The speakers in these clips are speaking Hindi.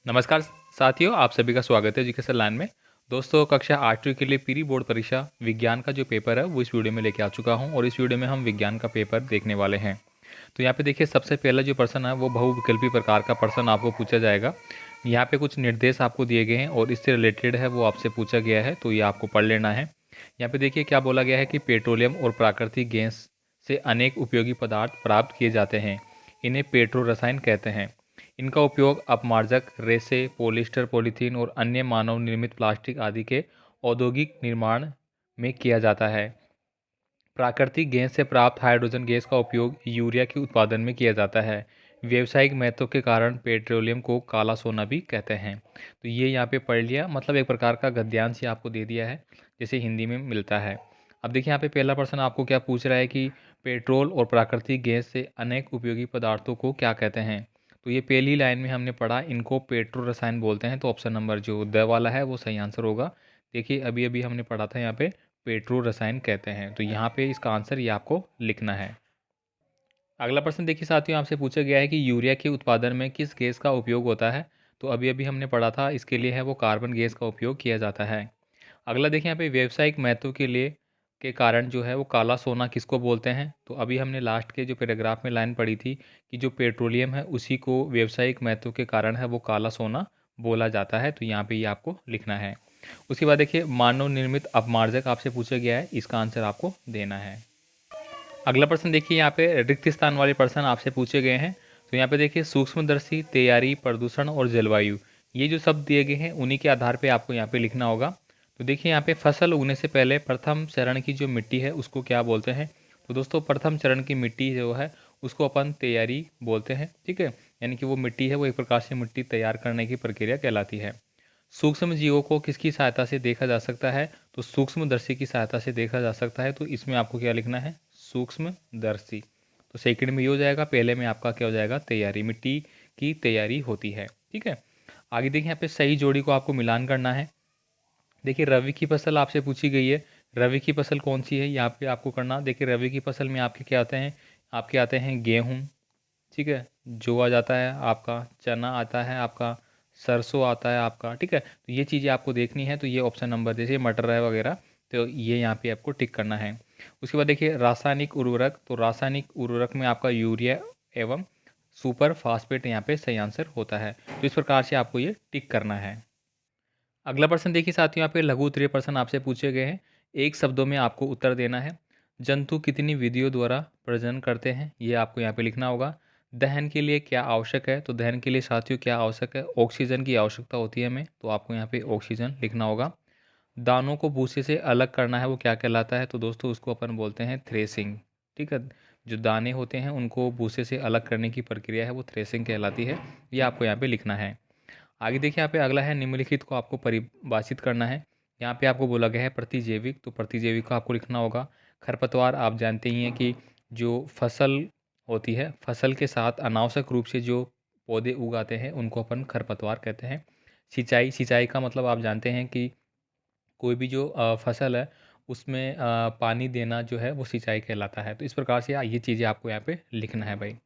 नमस्कार साथियों, आप सभी का स्वागत है एजुकेशन लाइन में। दोस्तों, कक्षा 8वीं के लिए प्री बोर्ड परीक्षा विज्ञान का जो पेपर है वो इस वीडियो में लेके आ चुका हूं और इस वीडियो में हम विज्ञान का पेपर देखने वाले हैं। तो यहाँ पे देखिए, सबसे पहला जो प्रश्न है वो बहुविकल्पी प्रकार का प्रश्न आपको पूछा जाएगा। यहाँ पे कुछ निर्देश आपको दिए गए हैं और इससे रिलेटेड है वो आपसे पूछा गया है, तो ये आपको पढ़ लेना है। यहाँ पे देखिए क्या बोला गया है कि पेट्रोलियम और प्राकृतिक गैस से अनेक उपयोगी पदार्थ प्राप्त किए जाते हैं। इन्हें पेट्रो रसायन कहते हैं। इनका उपयोग अपमार्जक, रेसे, पॉलिस्टर, पॉलीथीन और अन्य मानव निर्मित प्लास्टिक आदि के औद्योगिक निर्माण में किया जाता है। प्राकृतिक गैस से प्राप्त हाइड्रोजन गैस का उपयोग यूरिया के उत्पादन में किया जाता है। व्यावसायिक महत्व के कारण पेट्रोलियम को काला सोना भी कहते हैं। तो ये यहाँ पे पढ़ लिया, मतलब एक प्रकार का गद्यांश ही आपको दे दिया है, जैसे हिंदी में मिलता है। अब देखिए यहाँ पे पहला प्रश्न आपको क्या पूछ रहा है कि पेट्रोल और प्राकृतिक गैस से अनेक उपयोगी पदार्थों को क्या कहते हैं। तो ये पहली लाइन में हमने पढ़ा, इनको पेट्रो रसायन बोलते हैं, तो ऑप्शन नंबर जो द वाला है वो सही आंसर होगा। देखिए अभी अभी हमने पढ़ा था यहाँ पे पेट्रो रसायन कहते हैं, तो यहाँ पे इसका आंसर ये आपको लिखना है। अगला प्रश्न देखिए साथियों, आपसे पूछा गया है कि यूरिया के उत्पादन में किस गैस का उपयोग होता है। तो अभी अभी हमने पढ़ा था, इसके लिए है वो कार्बन गैस का उपयोग किया जाता है। अगला देखिए यहाँ पे व्यावसायिक महत्व के लिए के कारण जो है वो काला सोना किसको बोलते हैं। तो अभी हमने लास्ट के जो पैराग्राफ में लाइन पढ़ी थी कि जो पेट्रोलियम है उसी को व्यावसायिक महत्व के कारण है वो काला सोना बोला जाता है, तो यहाँ पे ये आपको लिखना है। उसके बाद देखिए मानव निर्मित अपमार्जक आपसे पूछा गया है, इसका आंसर आपको देना है। अगला प्रश्न देखिए, यहाँ पे रिक्त स्थान वाले प्रश्न आपसे पूछे गए हैं। तो यहाँ पे देखिए सूक्ष्मदर्शी, तैयारी, प्रदूषण और जलवायु, ये जो शब्द दिए गए हैं उन्हीं के आधार पे आपको यहाँ पे लिखना होगा। तो देखिए यहाँ पे फसल उगने से पहले प्रथम चरण की जो मिट्टी है उसको क्या बोलते हैं। तो दोस्तों प्रथम चरण की मिट्टी जो है उसको अपन तैयारी बोलते हैं, ठीक है। यानी कि वो मिट्टी है वो एक प्रकार से मिट्टी तैयार करने की प्रक्रिया कहलाती है। सूक्ष्म जीवों को किसकी सहायता से देखा जा सकता है। तो सूक्ष्मदर्शी की सहायता से देखा जा सकता है, तो इसमें आपको क्या लिखना है, सूक्ष्मदर्शी। तो सेकंड में ये हो जाएगा, पहले में आपका क्या हो जाएगा, तैयारी, मिट्टी की तैयारी होती है, ठीक है। आगे देखिए यहाँ पे सही जोड़ी को आपको मिलान करना है। देखिए रवि की फसल आपसे पूछी गई है, रवि की फसल कौन सी है यहाँ पे आपको करना। देखिए रवि की फसल में आपके क्या आते हैं, आपके आते हैं गेहूँ, ठीक है, जो आ जाता है आपका चना आता है, आपका सरसों आता है आपका, ठीक है। तो ये चीज़ें आपको देखनी है, तो ये ऑप्शन नंबर जैसे मटर है वगैरह, तो ये यहाँ पे आपको टिक करना है। उसके बाद देखिए रासायनिक उर्वरक, तो रासायनिक उर्वरक में आपका यूरिया एवं सुपर फास्फेट यहाँ पे सही आंसर होता है। तो इस प्रकार से आपको ये टिक करना है। अगला प्रश्न देखिए साथियों, यहाँ पे लघु उत्तरीय प्रश्न आपसे पूछे गए हैं, एक शब्दों में आपको उत्तर देना है। जंतु कितनी विधियों द्वारा प्रजनन करते हैं, ये आपको यहाँ पे लिखना होगा। दहन के लिए क्या आवश्यक है, तो दहन के लिए साथियों क्या आवश्यक है, ऑक्सीजन की आवश्यकता होती है हमें, तो आपको यहाँ पे ऑक्सीजन लिखना होगा। दानों को भूसे से अलग करना है वो क्या कहलाता है, तो दोस्तों उसको अपन बोलते हैं थ्रेसिंग, ठीक है। जो दाने होते हैं उनको भूसे से अलग करने की प्रक्रिया है वो थ्रेसिंग कहलाती है, ये आपको यहाँ पे लिखना है। आगे देखिए यहाँ पे अगला है निम्नलिखित को आपको परिभाषित करना है। यहाँ पे आपको बोला गया है प्रतिजैविक, तो प्रतिजैविक को आपको लिखना होगा। खरपतवार आप जानते ही हैं कि जो फसल होती है, फसल के साथ अनावश्यक रूप से जो पौधे उगाते हैं उनको अपन खरपतवार कहते हैं। सिंचाई, सिंचाई का मतलब आप जानते हैं कि कोई भी जो फसल है उसमें पानी देना जो है वो सिंचाई कहलाता है। तो इस प्रकार से ये चीज़ें आपको यहाँ पे लिखना है भाई।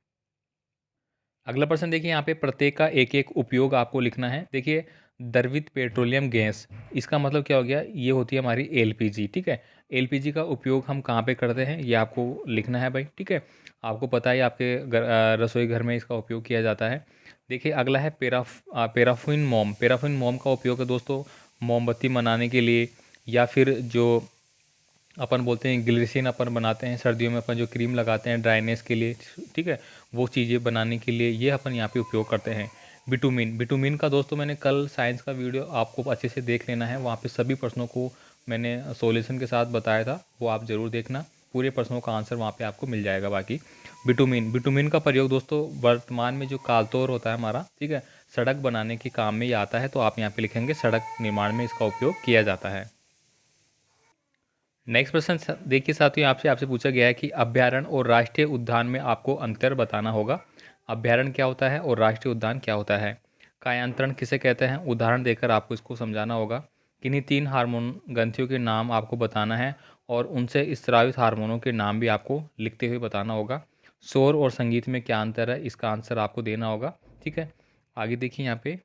अगला प्रश्न देखिए, यहाँ पे प्रत्येक का एक एक उपयोग आपको लिखना है। देखिए द्रवित पेट्रोलियम गैस, इसका मतलब क्या हो गया, ये होती है हमारी एलपीजी, ठीक है। एलपीजी का उपयोग हम कहाँ पे करते हैं ये आपको लिखना है भाई, ठीक है। आपको पता है आपके रसोई घर में इसका उपयोग किया जाता है। देखिए अगला है पेराफिन मोम। पेराफिन मोम का उपयोग है दोस्तों मोमबत्ती बनाने के लिए, या फिर जो अपन बोलते हैं ग्लिसरीन अपन बनाते हैं सर्दियों में, अपन जो क्रीम लगाते हैं ड्राइनेस के लिए, ठीक है, वो चीज़ें बनाने के लिए ये अपन यहाँ पे उपयोग करते हैं। बिटुमिन, बिटुमिन का दोस्तों मैंने कल साइंस का वीडियो आपको अच्छे से देख लेना है, वहाँ पे सभी प्रश्नों को मैंने सॉल्यूशन के साथ बताया था, वो आप ज़रूर देखना, पूरे प्रश्नों का आंसर वहाँ पे आपको मिल जाएगा। बाकी बिटुमिन, बिटुमिन का प्रयोग दोस्तों वर्तमान में जो कालतोर होता है हमारा, ठीक है, सड़क बनाने के काम में ये आता है, तो आप यहाँ पे लिखेंगे सड़क निर्माण में इसका उपयोग किया जाता है। नेक्स्ट प्रश्न देखिए साथियों, आपसे आपसे पूछा गया है कि अभ्यारण्य और राष्ट्रीय उद्यान में आपको अंतर बताना होगा। अभ्यारण्य क्या होता है और राष्ट्रीय उद्यान क्या होता है। कायांतरण किसे कहते हैं, उदाहरण देकर आपको इसको समझाना होगा। किन्हीं तीन हार्मोन ग्रंथियों के नाम आपको बताना है और उनसे स्रावित हार्मोनों के नाम भी आपको लिखते हुए बताना होगा। शोर और संगीत में क्या अंतर है, इसका आंसर आपको देना होगा, ठीक है। आगे देखिए यहाँ पे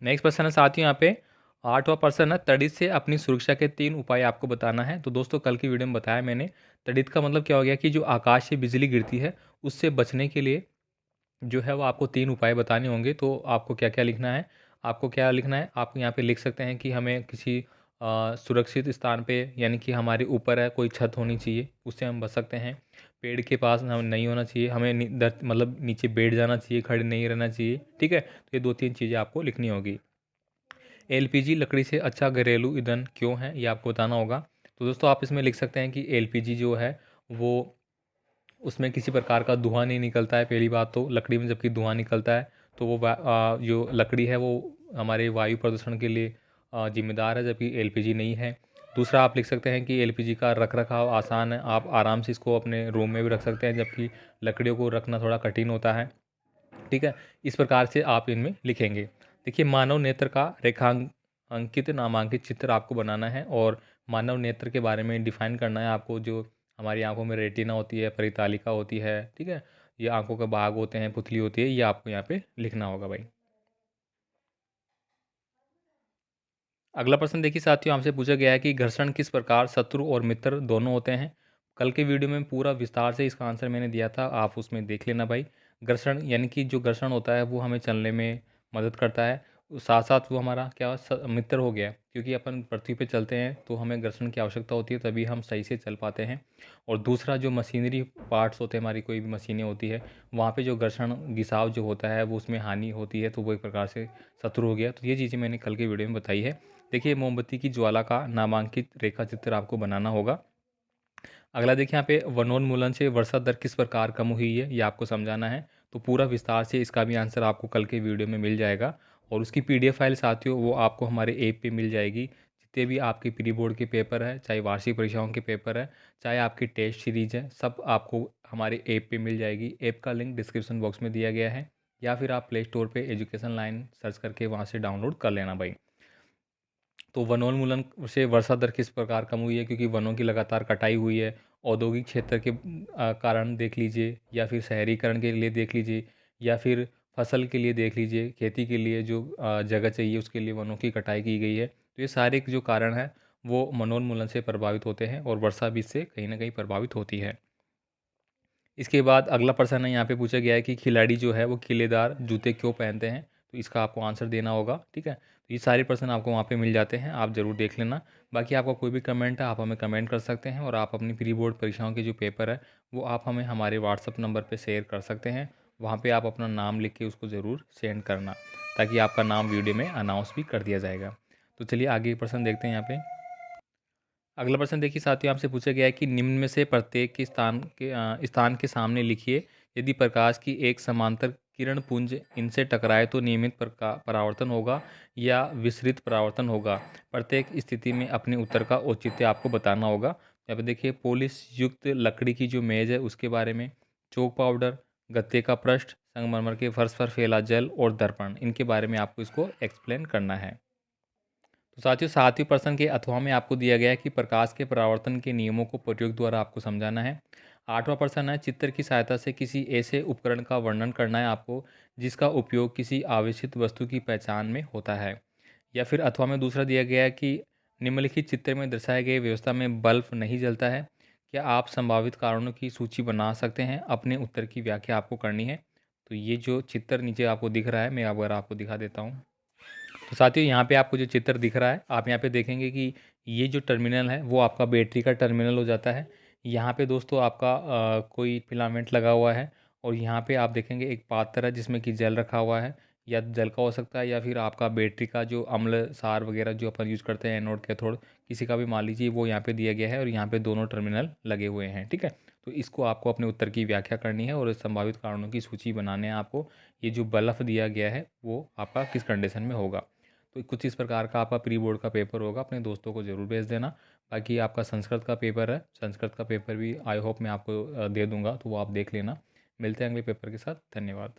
नेक्स्ट प्रश्न है साथियों यहाँ पे 8वां प्रश्न है, तड़ित से अपनी सुरक्षा के 3 उपाय आपको बताना है। तो दोस्तों कल की वीडियो में बताया मैंने, तड़ित का मतलब क्या हो गया कि जो आकाश से बिजली गिरती है उससे बचने के लिए जो है वो आपको 3 उपाय बताने होंगे। तो आपको क्या-क्या लिखना है? आपको क्या लिखना है? आप यहाँ पे लिख सकते हैं कि हमें किसी सुरक्षित स्थान पे, यानी कि हमारे ऊपर है कोई छत होनी चाहिए, उससे हम बच सकते हैं। पेड़ के पास हम नहीं होना चाहिए, हमें मतलब नीचे बैठ जाना चाहिए, खड़े नहीं रहना चाहिए, ठीक है? तो ये 2-3 चीज़ें आपको लिखनी होगी। एलपीजी लकड़ी से अच्छा घरेलू ईंधन क्यों है? ये आपको बताना होगा। तो दोस्तों आप इसमें लिख सकते हैं कि एलपीजी जो है वो, उसमें किसी प्रकार का धुआँ नहीं निकलता है। पहली बात तो लकड़ी में जबकि धुआँ निकलता है तो वो जो लकड़ी है वो हमारे वायु प्रदूषण के लिए जिम्मेदार है, जबकि एलपीजी नहीं है। दूसरा आप लिख सकते हैं कि एलपीजी का रख रखाव आसान है, आप आराम से इसको अपने रूम में भी रख सकते हैं, जबकि लकड़ियों को रखना थोड़ा कठिन होता है, ठीक है? इस प्रकार से आप इनमें लिखेंगे। देखिए, मानव नेत्र का रेखांकित नामांकित चित्र आपको बनाना है और मानव नेत्र के बारे में डिफाइन करना है आपको। जो हमारी आंखों में रेटिना होती है, परितालिका होती है, ठीक है? ये आंखों के भाग होते हैं, पुतली होती है, ये आपको यहाँ पे लिखना होगा भाई। अगला प्रश्न देखिए साथियों, आपसे पूछा गया है कि घर्षण किस प्रकार शत्रु और मित्र दोनों होते हैं। कल के वीडियो में पूरा विस्तार से इसका आंसर मैंने दिया था, आप उसमें देख लेना भाई। घर्षण यानी कि जो घर्षण होता है वो हमें चलने में मदद करता है, साथ साथ वो हमारा क्या मित्र हो गया, क्योंकि अपन पृथ्वी पे चलते हैं तो हमें घर्षण की आवश्यकता होती है, तभी हम सही से चल पाते हैं। और दूसरा, जो मशीनरी पार्ट्स होते हैं, हमारी कोई भी मशीनें होती है, वहाँ पे जो घर्षण घिसाव जो होता है वो उसमें हानि होती है, तो वो एक प्रकार से शत्रु हो गया। तो ये चीज़ें मैंने कल के वीडियो में बताई है। देखिए, मोमबत्ती की ज्वाला का नामांकित रेखा चित्र आपको बनाना होगा। अगला देखिए यहाँ पे वनोन्मूलन से वर्षा दर किस प्रकार कम हुई है, ये आपको समझाना है। तो पूरा विस्तार से इसका भी आंसर आपको कल के वीडियो में मिल जाएगा, और उसकी पीडीएफ फाइल साथियों वो आपको हमारे ऐप पे मिल जाएगी। जितने भी आपके प्री बोर्ड के पेपर है, चाहे वार्षिक परीक्षाओं के पेपर है, चाहे आपकी टेस्ट सीरीज है, सब आपको हमारे ऐप पे मिल जाएगी। ऐप का लिंक डिस्क्रिप्शन बॉक्स में दिया गया है, या फिर आप प्ले स्टोर पर एजुकेशन लाइन सर्च करके वहाँ से डाउनलोड कर लेना भाई। तो वनोन्मूलन से वर्षा दर किस प्रकार कम हुई है, क्योंकि वनों की लगातार कटाई हुई है। औद्योगिक क्षेत्र के कारण देख लीजिए, या फिर शहरीकरण के लिए देख लीजिए, या फिर फसल के लिए देख लीजिए, खेती के लिए जो जगह चाहिए उसके लिए वनों की कटाई की गई है। तो ये सारे जो कारण हैं वो वनोन्मूलन से प्रभावित होते हैं, और वर्षा भी इससे कहीं ना कहीं प्रभावित होती है। इसके बाद अगला प्रश्न है, यहाँ पे पूछा गया है कि खिलाड़ी जो है वो किलेदार जूते क्यों पहनते हैं। तो इसका आपको आंसर देना होगा, ठीक है? तो ये सारे प्रश्न आपको वहाँ पे मिल जाते हैं, आप ज़रूर देख लेना। बाकी आपका कोई भी कमेंट है आप हमें कमेंट कर सकते हैं, और आप अपनी प्री बोर्ड परीक्षाओं के जो पेपर है वो आप हमें हमारे व्हाट्सअप नंबर पर शेयर कर सकते हैं। वहाँ पर आप अपना नाम लिख के उसको ज़रूर सेंड करना, ताकि आपका नाम वीडियो में अनाउंस भी कर दिया जाएगा। तो चलिए आगे प्रश्न देखते हैं यहाँ पे। अगला प्रश्न देखिए साथियों, आपसे पूछा गया है कि निम्न में से प्रत्येक के स्थान के सामने लिखिए। यदि प्रकाश की एक समांतर किरण पुंज इनसे टकराए तो नियमित परावर्तन होगा या विसरित परावर्तन होगा। प्रत्येक स्थिति में अपने उत्तर का औचित्य आपको बताना होगा। यहाँ पे देखिए, पॉलिश युक्त लकड़ी की जो मेज है उसके बारे में, चौक पाउडर, गत्ते का पृष्ठ, संगमरमर के फर्श पर फैला जल और दर्पण, इनके बारे में आपको इसको एक्सप्लेन करना है। तो साथियों, 7वें प्रश्न के अथवा में आपको दिया गया है कि प्रकाश के परावर्तन के नियमों को प्रयोग द्वारा आपको समझाना है। 8वां प्रश्न है, चित्र की सहायता से किसी ऐसे उपकरण का वर्णन करना है आपको जिसका उपयोग किसी आवेशित वस्तु की पहचान में होता है। या फिर अथवा में दूसरा दिया गया है कि निम्नलिखित चित्र में दर्शाए गए व्यवस्था में बल्ब नहीं जलता है। क्या आप संभावित कारणों की सूची बना सकते हैं? अपने उत्तर की व्याख्या आपको करनी है। तो ये जो चित्र नीचे आपको दिख रहा है, मैं अगर आपको दिखा देता हूँ। तो साथियों, यहाँ पे आपको जो चित्र दिख रहा है, आप यहाँ पे देखेंगे कि ये जो टर्मिनल है वो आपका बैटरी का टर्मिनल हो जाता है। यहाँ पे दोस्तों आपका कोई फिलामेंट लगा हुआ है, और यहाँ पे आप देखेंगे एक पात्र है जिसमें कि जल रखा हुआ है, या जल का हो सकता है, या फिर आपका बैटरी का जो अम्ल सार वगैरह जो अपन यूज़ करते हैं, एनोड कैथोड, किसी का भी मान लीजिए, वो यहाँ पे दिया गया है, और यहाँ पे दोनों टर्मिनल लगे हुए हैं, ठीक है? तो इसको आपको अपने उत्तर की व्याख्या करनी है, और संभावित कारणों की सूची बनाने हैं आपको। ये जो बल्ब दिया गया है वो आपका किस कंडीशन में होगा। तो कुछ इस प्रकार का आपका प्री बोर्ड का पेपर होगा, अपने दोस्तों को ज़रूर भेज देना। बाकी आपका संस्कृत का पेपर है, संस्कृत का पेपर भी आई होप मैं आपको दे दूँगा, तो वो आप देख लेना। मिलते हैं अगले पेपर के साथ। धन्यवाद।